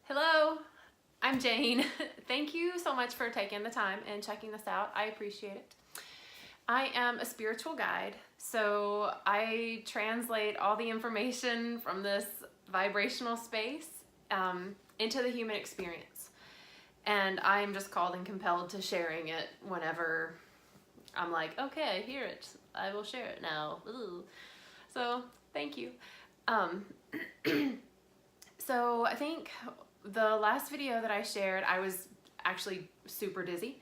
Hello, I'm Jane. Thank you so much for taking the time and checking this out. I appreciate it. I am a spiritual guide, so I translate all the information from this vibrational space into the human experience. And I'm just called and compelled to sharing it whenever I'm like, okay, I hear it. I will share it now. Ooh. So thank you. So I think the last video that I shared, I was actually super dizzy.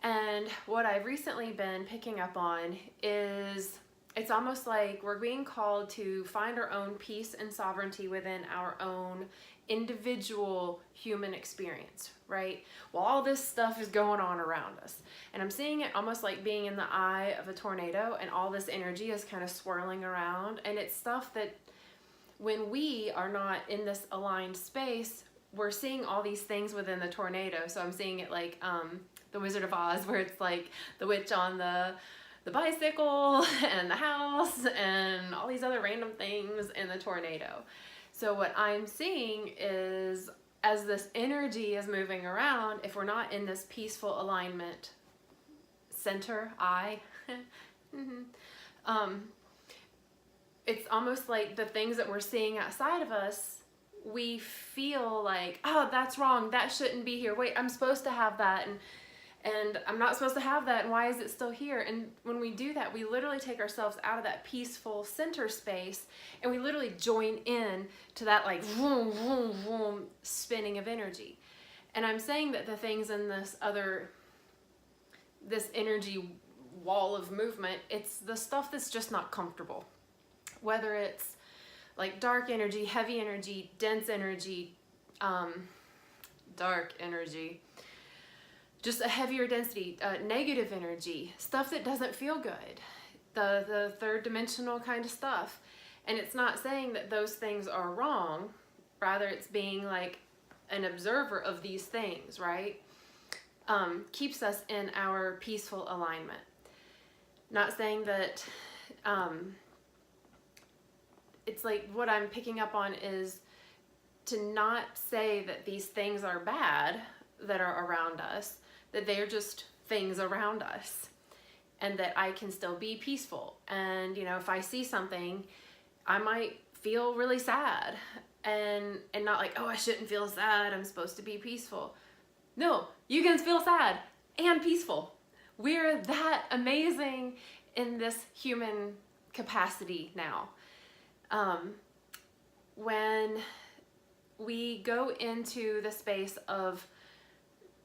And what I've recently been picking up on is it's almost like we're being called to find our own peace and sovereignty within our own individual human experience, right? Well, all this stuff is going on around us. And I'm seeing it almost like being in the eye of a tornado, and all this energy is kind of swirling around. And it's stuff that when we are not in this aligned space, we're seeing all these things within the tornado. So I'm seeing it like the Wizard of Oz, where it's like the witch on the bicycle and the house and all these other random things in the tornado. So what I'm seeing is, as this energy is moving around, if we're not in this peaceful alignment center, it's almost like the things that we're seeing outside of us, we feel like, oh, that's wrong, that shouldn't be here, wait, I'm supposed to have that, and I'm not supposed to have that, and why is it still here? And when we do that, we literally take ourselves out of that peaceful center space, and we literally join in to that like vroom, vroom, vroom spinning of energy. And I'm saying that the things in this energy wall of movement, it's the stuff that's just not comfortable. Whether it's like dark energy, heavy energy, dense energy, dark energy, just a heavier density, negative energy, stuff that doesn't feel good, the third dimensional kind of stuff. And it's not saying that those things are wrong, rather it's being like an observer of these things, right? Keeps us in our peaceful alignment. Not saying that, it's like what I'm picking up on is to not say that these things are bad that are around us, that they're just things around us, and that I can still be peaceful. And you know, if I see something, I might feel really sad, and not like, oh, I shouldn't feel sad, I'm supposed to be peaceful. No, you can feel sad and peaceful. We're that amazing in this human capacity now. When we go into the space of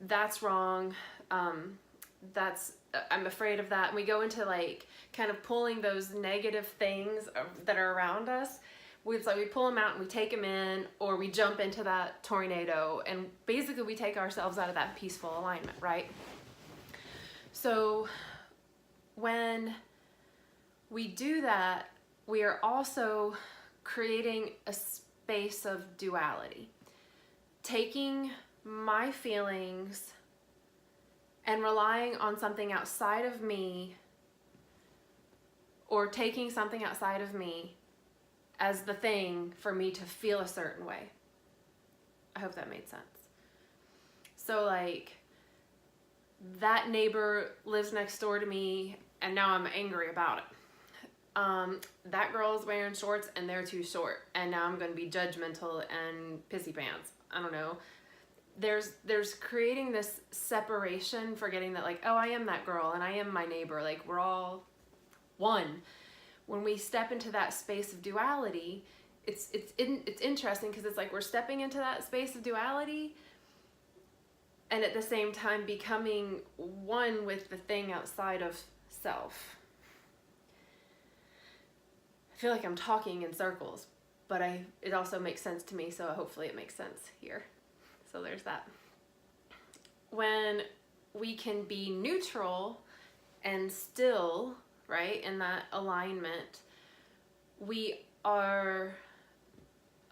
that's wrong, I'm afraid of that, and we go into like kind of pulling those negative things that are around us, it's like we pull them out and we take them in, or we jump into that tornado, and basically we take ourselves out of that peaceful alignment, right? So when we do that, we are also creating a space of duality, taking my feelings and relying on something outside of me, or taking something outside of me as the thing for me to feel a certain way. I hope that made sense. So like, that neighbor lives next door to me and now I'm angry about it. That girl's wearing shorts and they're too short, and now I'm going to be judgmental and pissy pants. I don't know. There's creating this separation, forgetting that like, oh, I am that girl and I am my neighbor. Like, we're all one. When we step into that space of duality, it's interesting, because it's like we're stepping into that space of duality and at the same time becoming one with the thing outside of self. I feel like I'm talking in circles, but it also makes sense to me, so hopefully it makes sense here. So there's that. When we can be neutral and still, right, in that alignment, we are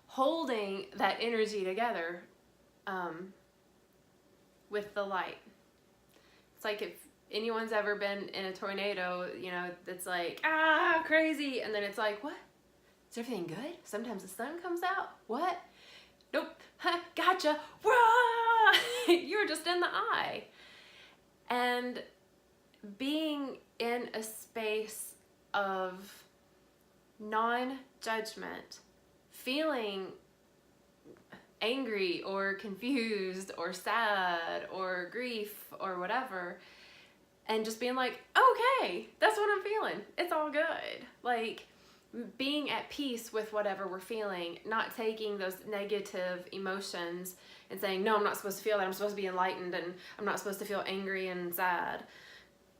holding that energy together with the light. It's like if anyone's ever been in a tornado, you know, it's like, ah, crazy. And then it's like, what? Is everything good? Sometimes the sun comes out. What? Nope. Gotcha. gotcha, rah! You're just in the eye. And being in a space of non-judgment, feeling angry or confused or sad or grief or whatever, and just being like, okay, that's what I'm feeling. It's all good. Like, being at peace with whatever we're feeling, not taking those negative emotions and saying, no, I'm not supposed to feel that. I'm supposed to be enlightened and I'm not supposed to feel angry and sad.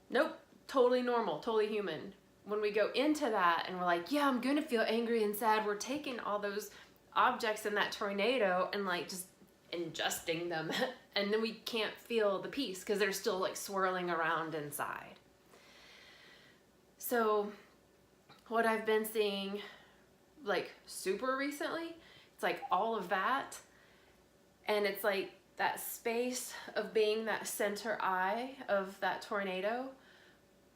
Nope, totally normal, totally human. When we go into that and we're like, yeah, I'm gonna feel angry and sad, we're taking all those objects in that tornado and like just ingesting them and then we can't feel the peace because they're still like swirling around inside. So what I've been seeing like super recently, it's like all of that, and it's like that space of being that center eye of that tornado,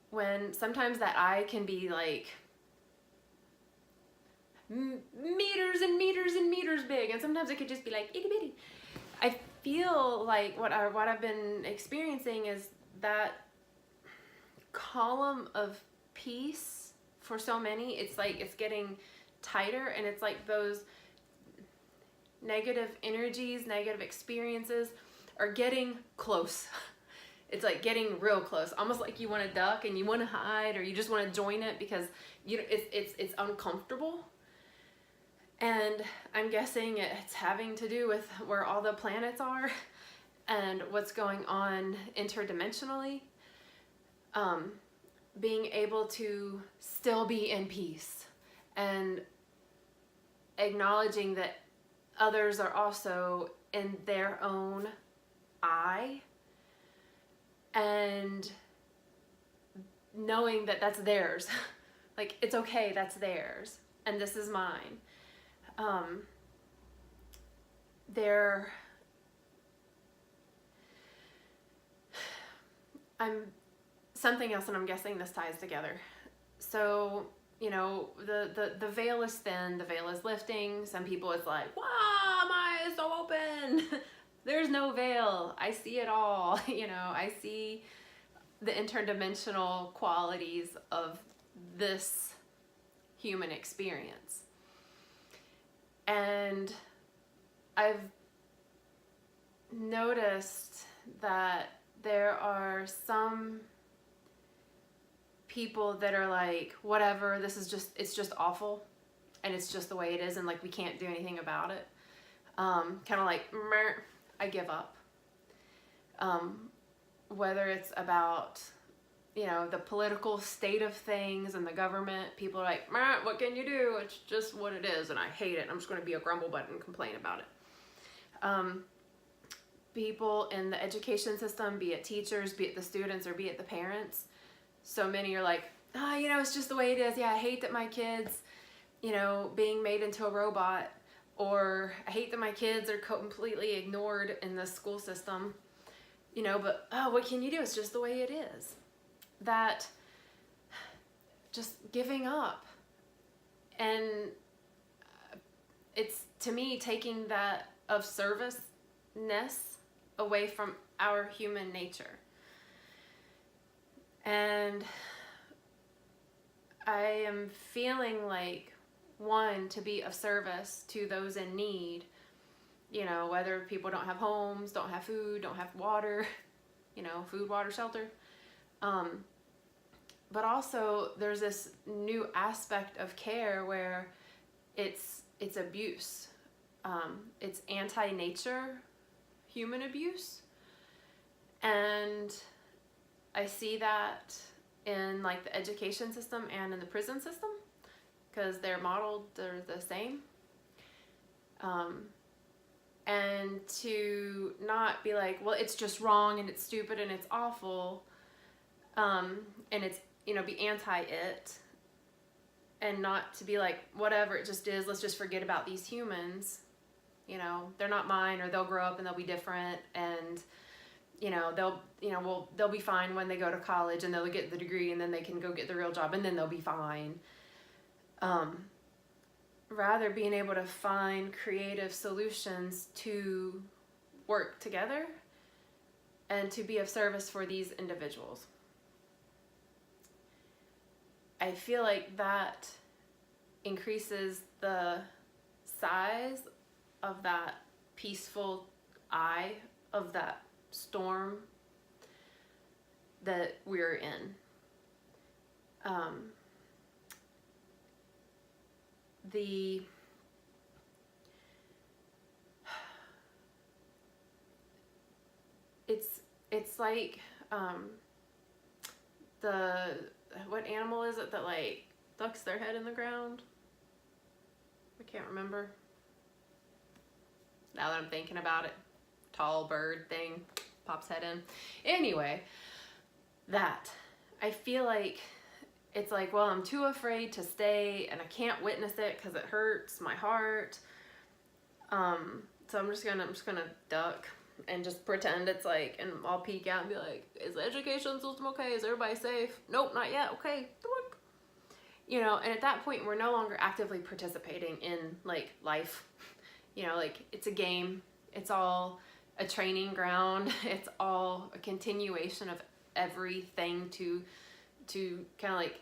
when sometimes that eye can be like meters and meters and meters big, and sometimes it could just be like itty bitty. I feel like what I've been experiencing is that column of peace for so many, it's like it's getting tighter, and it's like those negative energies, negative experiences are getting close. It's like getting real close, almost like you want to duck and you want to hide, or you just want to join it because it's uncomfortable. And I'm guessing it's having to do with where all the planets are and what's going on interdimensionally. Being able to still be in peace and acknowledging that others are also in their own eye, and knowing that that's theirs. Like, it's okay, that's theirs, and this is mine. Something else, and I'm guessing this ties together. So, you know, the veil is thin, the veil is lifting. Some people, it's like, wow, my eyes so open. There's no veil. I see it all. You know, I see the interdimensional qualities of this human experience. And I've noticed that there are some people that are like, whatever, it's just awful, and it's just the way it is, and like we can't do anything about it. Kind of like, I give up. Whether it's about, you know, the political state of things and the government, people are like, what can you do? It's just what it is, and I hate it. I'm just going to be a grumble button and complain about it. People in the education system, be it teachers, be it the students, or be it the parents, so many are like, you know, it's just the way it is. Yeah, I hate that my kids, you know, being made into a robot, or I hate that my kids are completely ignored in the school system, you know, but what can you do? It's just the way it is. That just giving up. And it's, to me, taking that of service-ness away from our human nature. And I am feeling like, one, to be of service to those in need, you know, whether people don't have homes, don't have food, don't have water, you know, food, water, shelter. But also there's this new aspect of care where it's abuse. It's anti-nature human abuse. And I see that in like the education system and in the prison system, because they're the same. And to not be like, well, it's just wrong and it's stupid and it's awful, and it's, you know, be anti-it, and not to be like, whatever, it just is, let's just forget about these humans, you know, they're not mine, or they'll grow up and they'll be different, and you know, they'll be fine when they go to college and they'll get the degree, and then they can go get the real job, and then they'll be fine. Rather being able to find creative solutions to work together and to be of service for these individuals. I feel like that increases the size of that peaceful eye of that storm that we're in. It's like what animal is it that like ducks their head in the ground? I can't remember. Now that I'm thinking about it, tall bird thing pops head in. Anyway, that I feel like it's like, well, I'm too afraid to stay and I can't witness it because it hurts my heart. So I'm just gonna duck and just pretend it's like, and I'll peek out and be like, is the education system okay? Is everybody safe? Nope, not yet. Okay. You know, and at that point we're no longer actively participating in like life. You know, like it's a game. It's all a training ground. It's all a continuation of everything to kind of like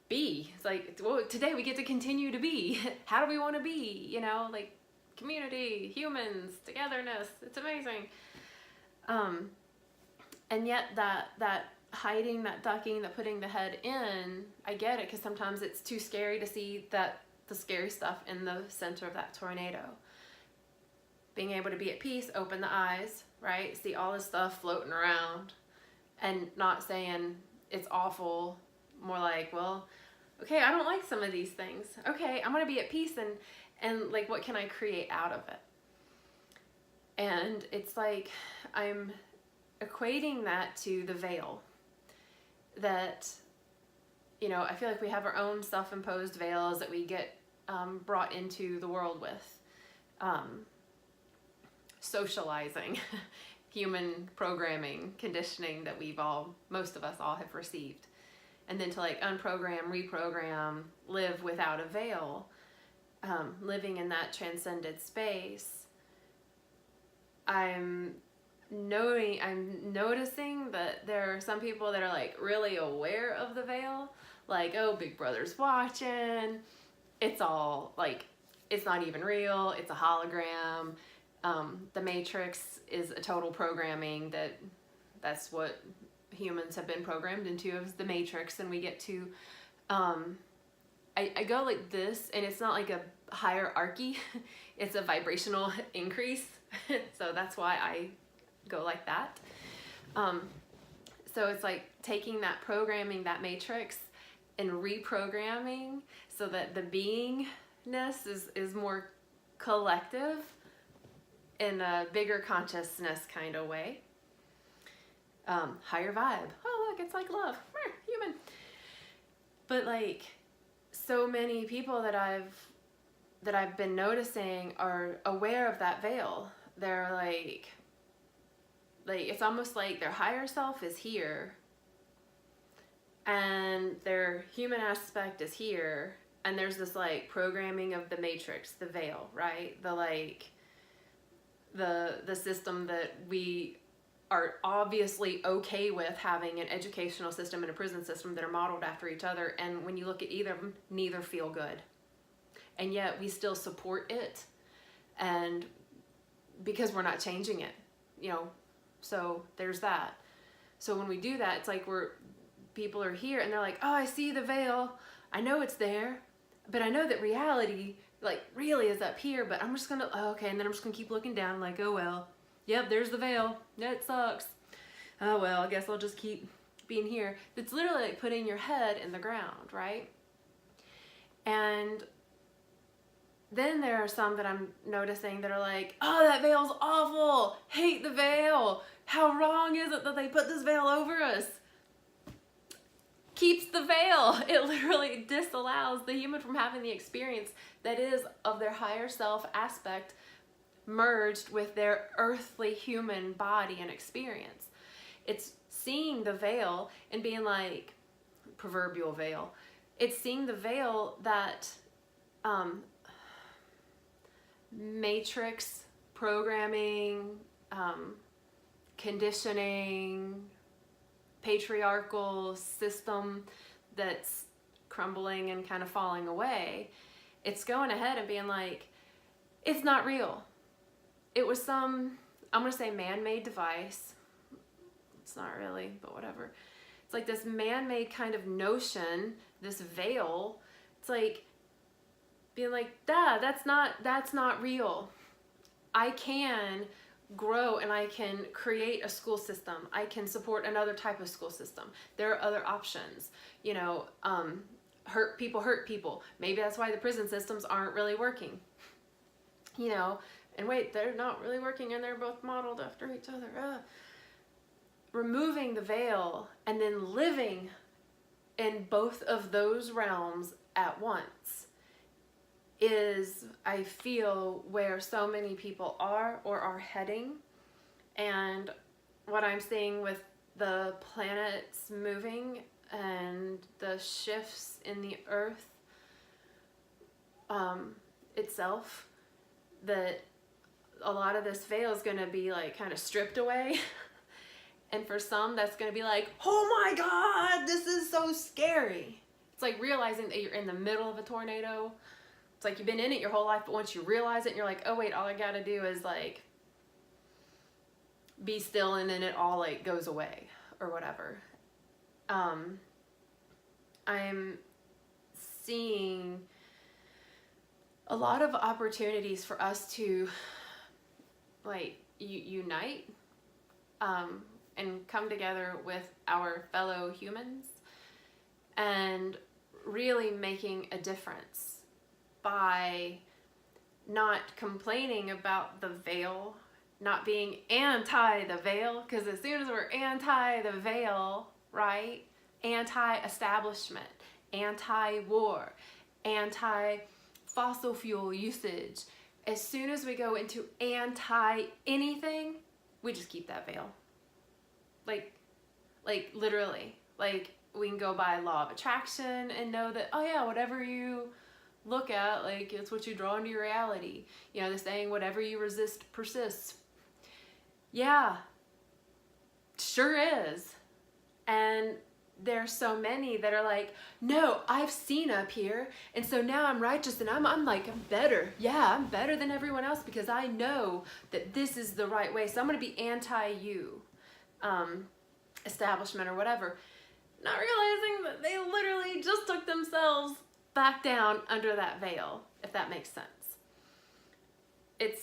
be. It's like, well, today we get to continue to be. How do we want to be? You know, like community, humans, togetherness. It's amazing. And yet that hiding, that ducking, that putting the head in, I get it, because sometimes it's too scary to see the scary stuff in the center of that tornado. Being able to be at peace, open the eyes, right? See all this stuff floating around and not saying it's awful, more like, well, okay, I don't like some of these things. Okay, I'm gonna be at peace and like, what can I create out of it? And it's like, I'm equating that to the veil that, you know, I feel like we have our own self-imposed veils that we get brought into the world with. Socializing, human programming, conditioning that most of us all have received. And then to like unprogram, reprogram, live without a veil, living in that transcended space. I'm noticing that there are some people that are like really aware of the veil, like, oh, Big Brother's watching, it's all like, it's not even real, it's a hologram. The Matrix is a total programming that's what humans have been programmed into, is the Matrix, and we get to, I go like this, and it's not like a hierarchy, it's a vibrational increase, so that's why I go like that. So it's like taking that programming, that Matrix, and reprogramming so that the beingness is more collective in a bigger consciousness kind of way. Higher vibe. Oh, look, it's like love. Human. But like, so many people that I've been noticing are aware of that veil. They're like it's almost like their higher self is here and their human aspect is here, and there's this like programming of the Matrix, the veil, right? The system that we are obviously okay with having, an educational system and a prison system that are modeled after each other, and when you look at either of them, neither feel good. And yet we still support it, and because we're not changing it, you know, so there's that. So when we do that, it's like people are here and they're like, oh, I see the veil, I know it's there, but I know that reality like really is up here, but I'm just gonna, oh, okay, and then I'm just gonna keep looking down like, oh well, yep, there's the veil, yeah, it sucks, oh well, I guess I'll just keep being here. It's literally like putting your head in the ground, right? And then there are some that I'm noticing that are like, oh, that veil's awful, hate the veil, how wrong is it that they put this veil over us? Keeps the veil. It literally disallows the human from having the experience that is of their higher self aspect merged with their earthly human body and experience. It's seeing the veil and being like, proverbial veil, it's seeing the veil that Matrix programming, conditioning, patriarchal system that's crumbling and kind of falling away, it's going ahead and being like, it's not real. It was some, I'm going to say man-made device. It's not really, but whatever. It's like this man-made kind of notion, this veil. It's like being like, that's not real. I can grow and I can create a school system. I can support another type of school system. There are other options. You know, hurt people. Maybe that's why the prison systems aren't really working. You know, and wait, they're not really working and they're both modeled after each other. Removing the veil and then living in both of those realms at once is, I feel, where so many people are or are heading. And what I'm seeing with the planets moving and the shifts in the earth itself, that a lot of this veil is going to be like kind of stripped away. And for some, that's going to be like, oh my God, this is so scary. It's like realizing that you're in the middle of a tornado. It's like you've been in it your whole life, but once you realize it and you're like, oh wait, all I got to do is like be still, and then it all like goes away or whatever. I'm seeing a lot of opportunities for us to like unite and come together with our fellow humans and really making a difference by not complaining about the veil, not being anti the veil, because as soon as we're anti the veil, right, anti-establishment, anti-war, anti-fossil fuel usage, as soon as we go into anti-anything, we just keep that veil. Like literally, like we can go by law of attraction and know that, oh yeah, whatever you look at, like it's what you draw into your reality. You know, the saying, whatever you resist persists. Yeah, sure is. And there's so many that are like, no, I've seen up here, and so now I'm righteous, and I'm better. Yeah, I'm better than everyone else because I know that this is the right way. So I'm going to be anti-you, establishment or whatever. Not realizing that they literally just took themselves back down under that veil, if that makes sense. It's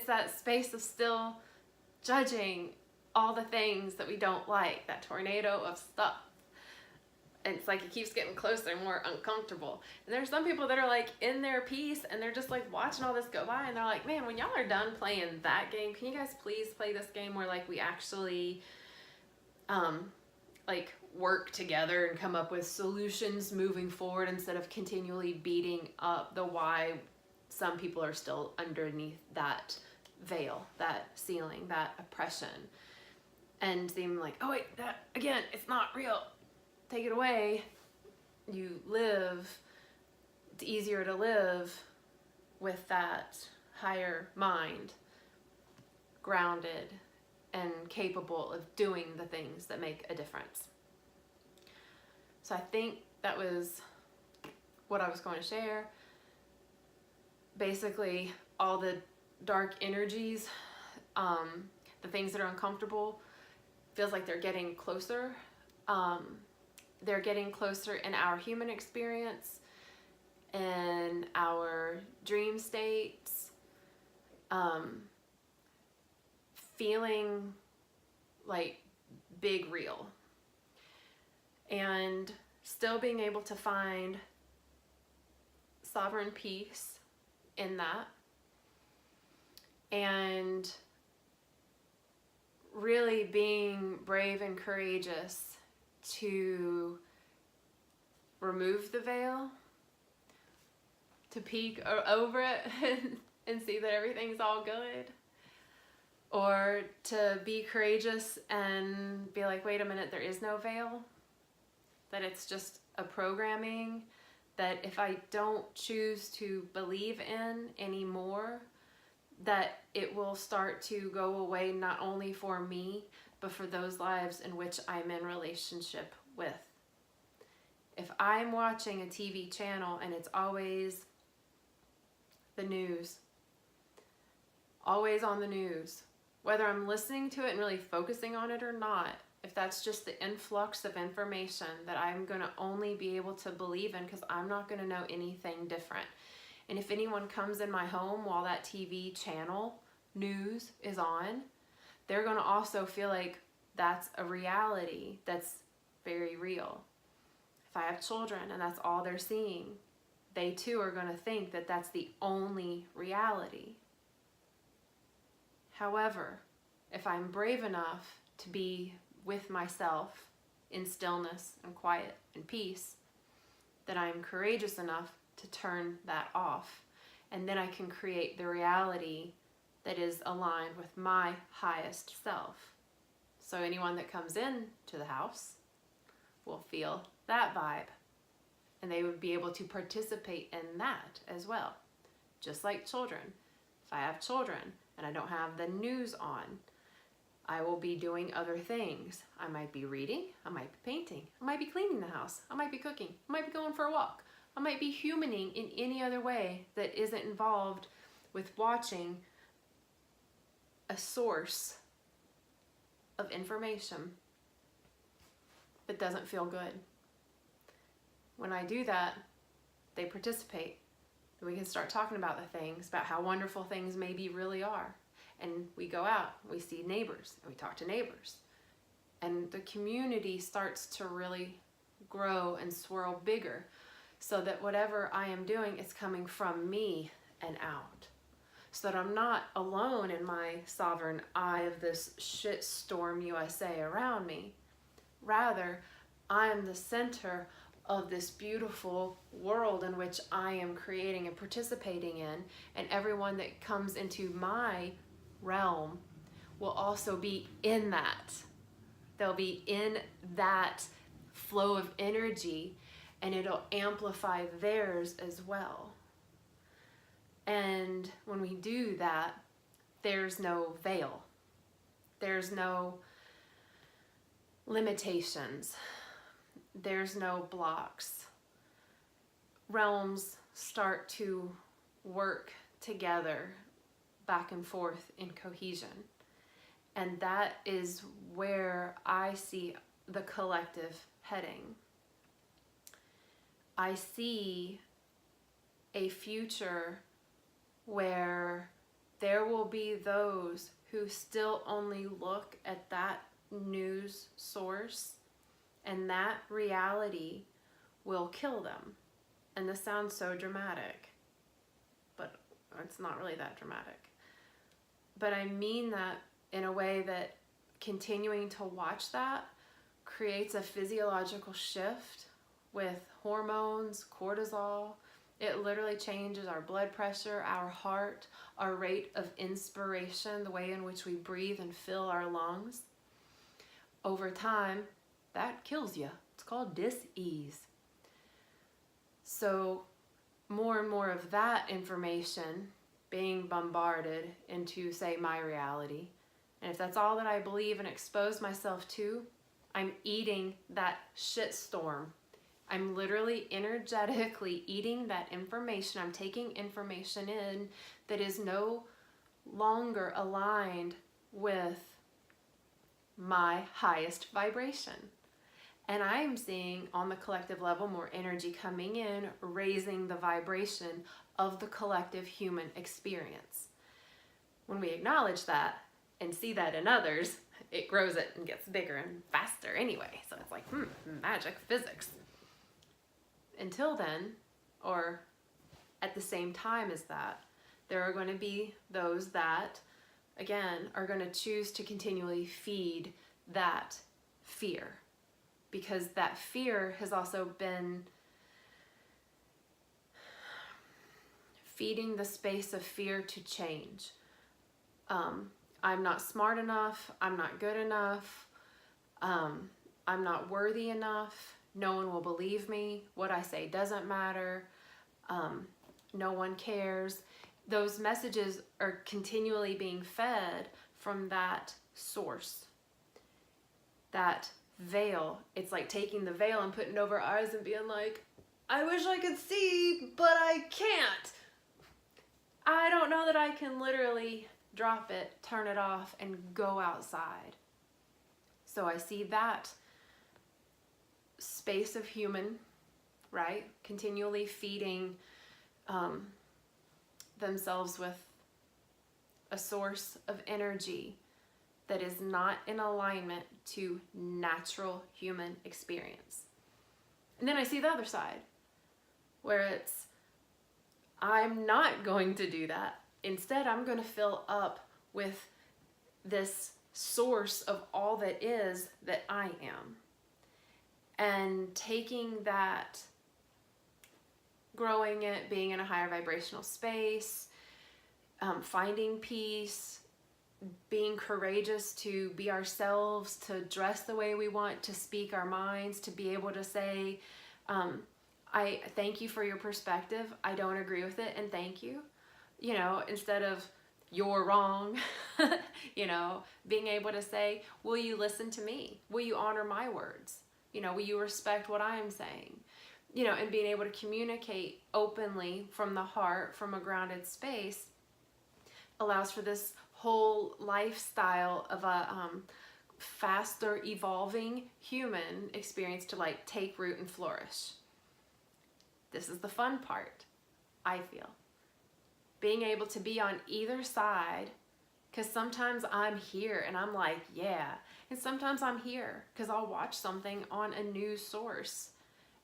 that space of still judging all the things that we don't like, that tornado of stuff. And it's like it keeps getting closer and more uncomfortable. And there's some people that are like in their peace and they're just like watching all this go by, and they're like, man, when y'all are done playing that game, can you guys please play this game where like we actually like work together and come up with solutions moving forward instead of continually beating up the why some people are still underneath that veil, that ceiling, that oppression, and seem like, oh wait, that again, it's not real. Take it away. You live, it's easier to live with that higher mind, grounded and capable of doing the things that make a difference. So I think that was what I was going to share. Basically, all the dark energies, the things that are uncomfortable, feels like they're getting closer. They're getting closer in our human experience, in our dream states, feeling like big real, and still being able to find sovereign peace in that, and really being brave and courageous to remove the veil, to peek over it and see that everything's all good, or to be courageous and be like, wait a minute, there is no veil, that it's just a programming that if I don't choose to believe in anymore, that it will start to go away, not only for me, but for those lives in which I'm in relationship with. If I'm watching a TV channel and it's always the news, always on the news, whether I'm listening to it and really focusing on it or not, if that's just the influx of information that I'm going to only be able to believe in because I'm not going to know anything different. And if anyone comes in my home while that TV channel news is on, they're going to also feel like that's a reality that's very real. If I have children and that's all they're seeing, they too are going to think that that's the only reality. However, if I'm brave enough to be with myself in stillness and quiet and peace, that I'm courageous enough to turn that off. And then I can create the reality that is aligned with my highest self. So anyone that comes in to the house will feel that vibe. And they would be able to participate in that as well. Just like children. If I have children and I don't have the news on, I will be doing other things. I might be reading, I might be painting, I might be cleaning the house, I might be cooking, I might be going for a walk, I might be humaning in any other way that isn't involved with watching a source of information that doesn't feel good. When I do that, they participate. We can start talking about the things, about how wonderful things maybe really are. And we go out, we see neighbors, and we talk to neighbors. And the community starts to really grow and swirl bigger, so that whatever I am doing is coming from me and out. So that I'm not alone in my sovereign eye of this shitstorm USA around me. Rather, I am the center of this beautiful world in which I am creating and participating in, and everyone that comes into my realm will also be in that. They'll be in that flow of energy, and it'll amplify theirs as well. And when we do that, there's no veil. There's no limitations. There's no blocks. Realms start to work together back and forth in cohesion. And that is where I see the collective heading. I see a future where there will be those who still only look at that news source, and that reality will kill them. And this sounds so dramatic, but it's not really that dramatic. But I mean that in a way that continuing to watch that creates a physiological shift with hormones, cortisol. It literally changes our blood pressure, our heart, our rate of inspiration, the way in which we breathe and fill our lungs. Over time, that kills you. It's called dis-ease. So more and more of that information being bombarded into, say, my reality. And if that's all that I believe and expose myself to, I'm eating that shitstorm. I'm literally energetically eating that information. I'm taking information in that is no longer aligned with my highest vibration. And I am seeing on the collective level more energy coming in, raising the vibration of the collective human experience. When we acknowledge that and see that in others, it grows it and gets bigger and faster anyway. So it's like, magic, physics. Until then, or at the same time as that, there are going to be those that, again, are going to choose to continually feed that fear. Because that fear has also been feeding the space of fear to change. I'm not smart enough, I'm not good enough, I'm not worthy enough. no one will believe me, what I say doesn't matter, no one cares. Those messages are continually being fed from that source, that veil. It's like taking the veil and putting it over our eyes and being like, I wish I could see, but I can't. I don't know that I can literally drop it, turn it off, and go outside. So I see that space of human, right? Continually feeding themselves with a source of energy that is not in alignment to natural human experience. And then I see the other side, where it's, I'm not going to do that. Instead, I'm going to fill up with this source of all that is that I am. And taking that, growing it, being in a higher vibrational space, finding peace, being courageous to be ourselves, to dress the way we want, to speak our minds, to be able to say, I thank you for your perspective. I don't agree with it, and thank you. You know, instead of you're wrong, you know, being able to say, will you listen to me? Will you honor my words? You know, will you respect what I am saying? You know, and being able to communicate openly from the heart, from a grounded space, allows for this whole lifestyle of a faster evolving human experience to like take root and flourish. This is the fun part, I feel. Being able to be on either side, because sometimes I'm here and I'm like, yeah. And sometimes I'm here because I'll watch something on a news source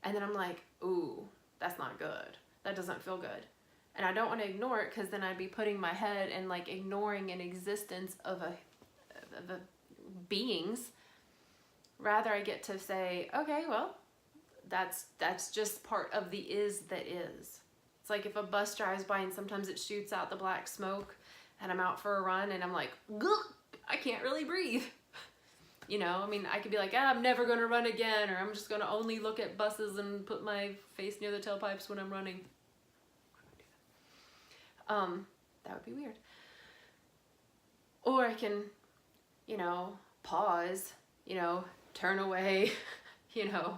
and then I'm like, ooh, that's not good. That doesn't feel good. And I don't want to ignore it, because then I'd be putting my head and like ignoring an existence of a beings. Rather, I get to say, okay, well, that's just part of the is that is. It's like if a bus drives by and sometimes it shoots out the black smoke and I'm out for a run and I'm like, I can't really breathe. You know, I mean, I could be like, I'm never going to run again, or I'm just going to only look at buses and put my face near the tailpipes when I'm running. That would be weird. Or I can, you know, pause, you know, turn away, you know,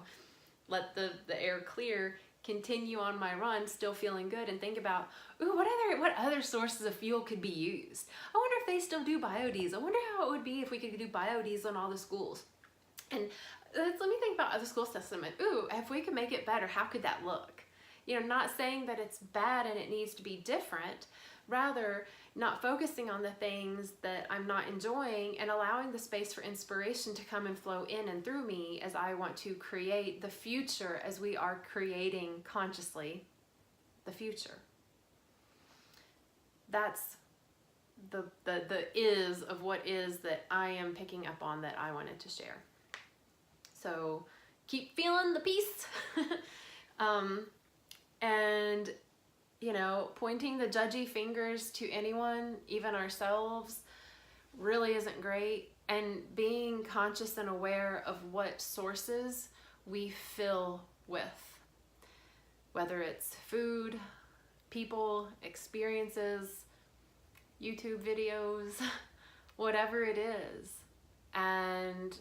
let the air clear, continue on my run, still feeling good, and think about, ooh, what other sources of fuel could be used? I wonder if they still do biodiesel. I wonder how it would be if we could do biodiesel in all the schools. And let me think about the school system, and ooh, if we could make it better, how could that look? You know, not saying that it's bad and it needs to be different, rather not focusing on the things that I'm not enjoying and allowing the space for inspiration to come and flow in and through me as I want to create the future, as we are creating consciously the future. That's the is of what is that I am picking up on that I wanted to share. So keep feeling the peace. And, you know, pointing the judgy fingers to anyone, even ourselves, really isn't great. And being conscious and aware of what sources we fill with, whether it's food, people, experiences, YouTube videos, whatever it is, and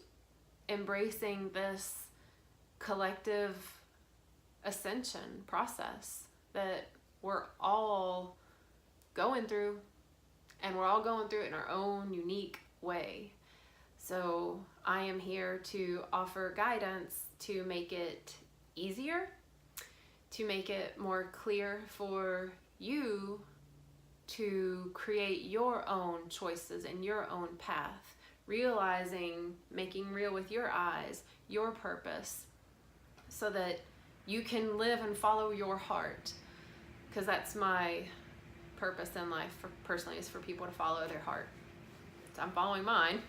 embracing this collective ascension process that we're all going through, and we're all going through it in our own unique way. So I am here to offer guidance to make it easier, to make it more clear for you to create your own choices and your own path, realizing, making real with your eyes, your purpose, so that you can live and follow your heart. Because that's my purpose in life, personally, is for people to follow their heart. So I'm following mine.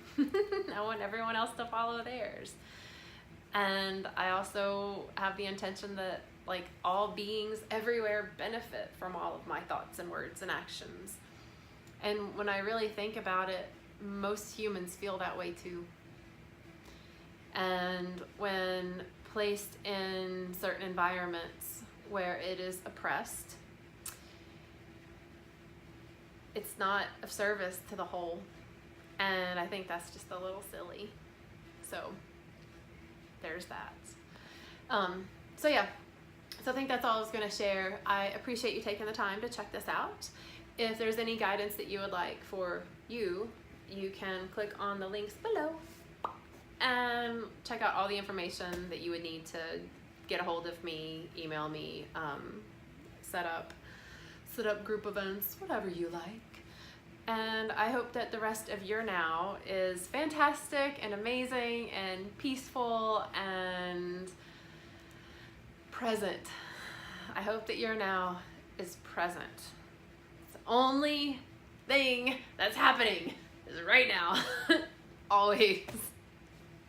I want everyone else to follow theirs. And I also have the intention that like all beings everywhere benefit from all of my thoughts and words and actions. And when I really think about it, most humans feel that way too. And when placed in certain environments where it is oppressed, it's not of service to the whole. And I think that's just a little silly. So there's that. So yeah, so I think that's all I was going to share. I appreciate you taking the time to check this out. If there's any guidance that you would like for you, you can click on the links below and check out all the information that you would need to get a hold of me, email me, set up group events, whatever you like. And I hope that the rest of your now is fantastic and amazing and peaceful and present. I hope that your now is present. It's the only thing that's happening is right now. Always.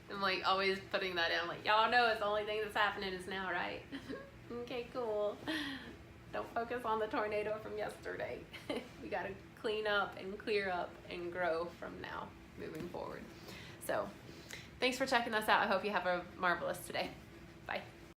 I'm like always putting that in. I'm like, y'all know it's the only thing that's happening is now, right? Okay, cool. Don't focus on the tornado from yesterday. We gotta clean up and clear up and grow from now moving forward. So thanks for checking us out. I hope you have a marvelous today. Bye.